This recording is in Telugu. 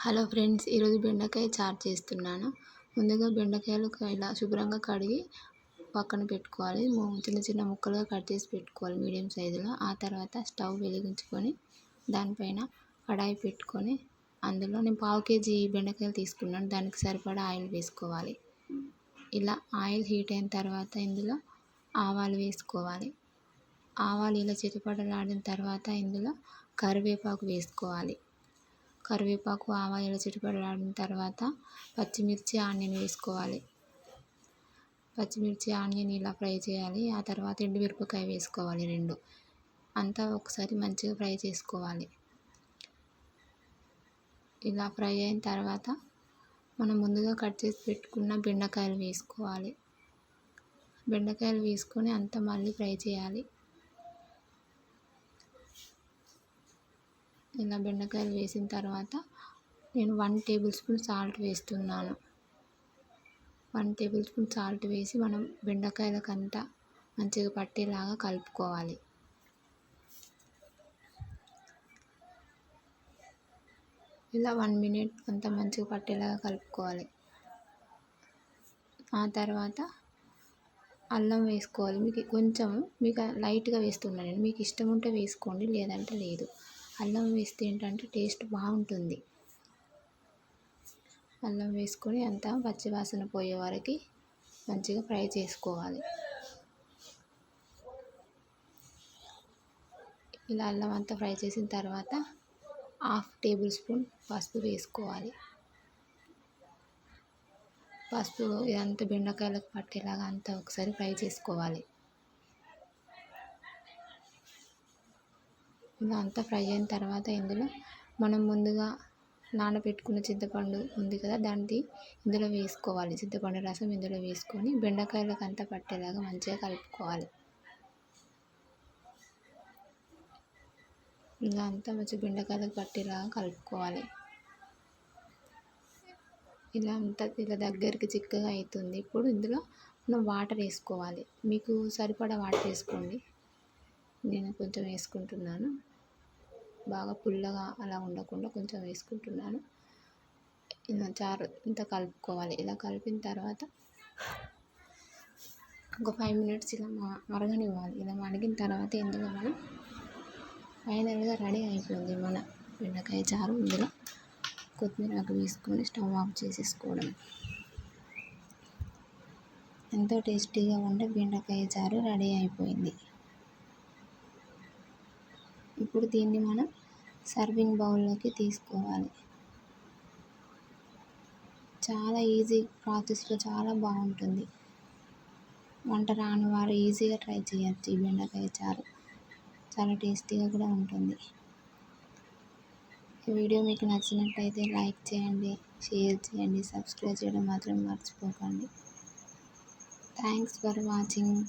హలో ఫ్రెండ్స్, ఈరోజు బెండకాయ చారు చేస్తున్నాను. ముందుగా బెండకాయలు ఇలా శుభ్రంగా కడిగి పక్కన పెట్టుకోవాలి. చిన్న చిన్న ముక్కలుగా కట్ చేసి పెట్టుకోవాలి మీడియం సైజులో. ఆ తర్వాత స్టవ్ వెలిగించుకొని దానిపైన కడాయి పెట్టుకొని అందులో నేను 1/2 kg బెండకాయలు తీసుకున్నాను. దానికి సరిపడా ఆయిల్ వేసుకోవాలి. ఇలా ఆయిల్ హీట్ అయిన తర్వాత ఇందులో ఆవాలు వేసుకోవాలి. ఆవాలు ఇలా చిటపటలాడిన తర్వాత ఇందులో కరివేపాకు వేసుకోవాలి. కరివేపాకు ఆవాలు చిటపటలాడిన తర్వాత పచ్చిమిర్చి ఆనియన్ వేసుకోవాలి. పచ్చిమిర్చి ఆనియన్ ఇలా ఫ్రై చేయాలి. ఆ తర్వాత ఎండుమిరపకాయ వేసుకోవాలి 2. అంతా ఒకసారి మంచిగా ఫ్రై చేసుకోవాలి. ఇలా ఫ్రై అయిన తర్వాత మనం ముందుగా కట్ చేసి పెట్టుకున్న బెండకాయలు వేసుకోవాలి. బెండకాయలు వేసుకొని అంతా మళ్ళీ ఫ్రై చేయాలి. ఇలా బెండకాయలు వేసిన తర్వాత నేను 1 టేబుల్ స్పూన్ సాల్ట్ వేస్తున్నాను. 1 టేబుల్ స్పూన్ సాల్ట్ వేసి మనం బెండకాయలకంతా మంచిగా పట్టేలాగా కలుపుకోవాలి. ఇలా 1 మినిట్ అంతా మంచిగా పట్టేలాగా కలుపుకోవాలి. ఆ తర్వాత అల్లం వేసుకోవాలి. మీకు లైట్గా వేస్తున్నాను నేను. మీకు ఇష్టం ఉంటే వేసుకోండి, లేదంటే లేదు. అల్లం వేస్తే ఏంటంటే టేస్ట్ బాగుంటుంది. అల్లం వేసుకొని అంతా పచ్చివాసన పోయే వరకు మంచిగా ఫ్రై చేసుకోవాలి. ఇలా అల్లం అంతా ఫ్రై చేసిన తర్వాత 1/2 టేబుల్ స్పూన్ పసుపు వేసుకోవాలి. పసుపు ఇదంతా బెండకాయలకు పట్టేలాగా అంతా ఒకసారి ఫ్రై చేసుకోవాలి. ఇలా అంతా ఫ్రై అయిన తర్వాత ఇందులో మనం ముందుగా నానబెట్టుకున్న చింతపండు ఉంది కదా, ఇందులో వేసుకోవాలి. చింతపండు రసం ఇందులో వేసుకొని బెండకాయలకు అంతా పట్టేలాగా మంచిగా కలుపుకోవాలి. ఇలా అంతా మంచిగా బెండకాయలకు పట్టేలాగా కలుపుకోవాలి. ఇలా దగ్గరికి చిక్కగా అవుతుంది. ఇప్పుడు ఇందులో మనం వాటర్ వేసుకోవాలి. మీకు సరిపడా వాటర్ వేసుకోండి. నేను కొంచెం వేసుకుంటున్నాను. బాగా పుల్లగా అలా ఉండకుండా కొంచెం వేసుకుంటున్నాను. ఇలా చారు ఇంత కలుపుకోవాలి. ఇలా కలిపిన తర్వాత ఒక 5 మినిట్స్ ఇలా మరగనివ్వాలి. ఇలా మరిగిన తర్వాత ఇందులో మనం ఫైనల్గా రెడీ అయిపోయింది మన బెండకాయ చారు. ఇందులో కొత్తిమీర ఆకు వేసుకొని స్టవ్ ఆఫ్ చేసేసుకోవడం. ఎంతో టేస్టీగా ఉండే బెండకాయ చారు రెడీ అయిపోయింది. ఇప్పుడు దీన్ని మనం సర్వింగ్ బౌల్లోకి తీసుకోవాలి. చాలా ఈజీ ప్రాసెస్లో చాలా బాగుంటుంది. వంట రాని వారు ఈజీగా ట్రై చేయొచ్చు. ఈ బెండకాయ చారు చాలా టేస్టీగా కూడా ఉంటుంది. ఈ వీడియో మీకు నచ్చినట్లయితే లైక్ చేయండి, షేర్ చేయండి, సబ్స్క్రైబ్ చేయడం మాత్రం మర్చిపోకండి. Thanks for watching.